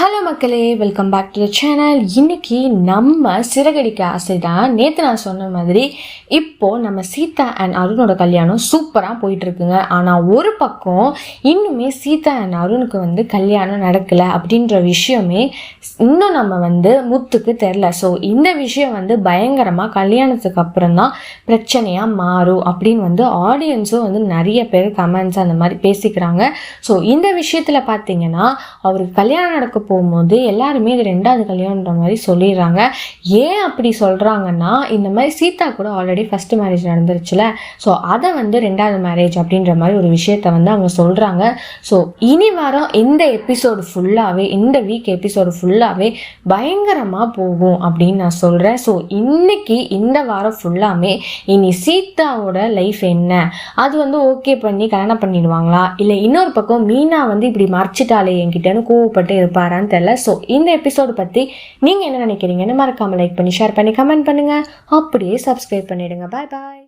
Hello மக்களே, welcome back to the channel. இன்னைக்கு நம்ம சிறகடிக்க ஆசை தான். நேற்று நான் சொன்ன மாதிரி இப்போது நம்ம சீதா அண்ட் அருணோட கல்யாணம் சூப்பராக போயிட்டுருக்குங்க. ஆனால் ஒரு பக்கம் இன்னுமே சீதா அண்ட் அருணுக்கு கல்யாணம் நடக்கலை அப்படின்ற விஷயமே இன்னும் நம்ம முத்துக்கு தெரில. ஸோ இந்த விஷயம் பயங்கரமாக கல்யாணத்துக்கு அப்புறம் தான் பிரச்சனையாக மாறும் அப்படின்னு ஆடியன்ஸும் நிறைய பேர் கமெண்ட்ஸ் அந்த மாதிரி பேசிக்கிறாங்க. ஸோ இந்த விஷயத்தில் பார்த்தீங்கன்னா அவருக்கு கல்யாணம் நடக்க போகும்போது எல்லாருமே இது 2வது கல்யாணன்ற மாதிரி சொல்லிடுறாங்க. ஏன் அப்படி சொல்கிறாங்கன்னா, இந்த மாதிரி சீதா கூட ஆல்ரெடி ஃபர்ஸ்ட் மேரேஜ் நடந்துருச்சுல, ஸோ அதை 2வது மேரேஜ் அப்படின்ற மாதிரி ஒரு விஷயத்த அவங்க சொல்கிறாங்க. ஸோ இனி வர இந்த எபிசோடு ஃபுல்லாகவே, இந்த வீக் எபிசோடு ஃபுல்லாகவே பயங்கரமாக போகும் அப்படின்னு நான் சொல்கிறேன். ஸோ இன்னைக்கு இந்த வாரம் ஃபுல்லாமே இனி சீதாவோட லைஃப் என்ன, அது ஓகே பண்ணி கல்யாணம் பண்ணிடுவாங்களா, இல்லை இன்னொரு பக்கம் மீனா இப்படி மறைச்சிட்டாலே என்கிட்டன்னு கோவப்பட்டு இருப்பாரான்னு தெரியல. ஸோ இந்த எபிசோடு பற்றி நீங்கள் என்ன நினைக்கிறீங்கன்னு மறக்காமல் லைக் பண்ணி ஷேர் பண்ணி கமெண்ட் பண்ணுங்கள். அப்படியே சப்ஸ்கிரைப் பண்ணிடுங்க. பாய் பாய்.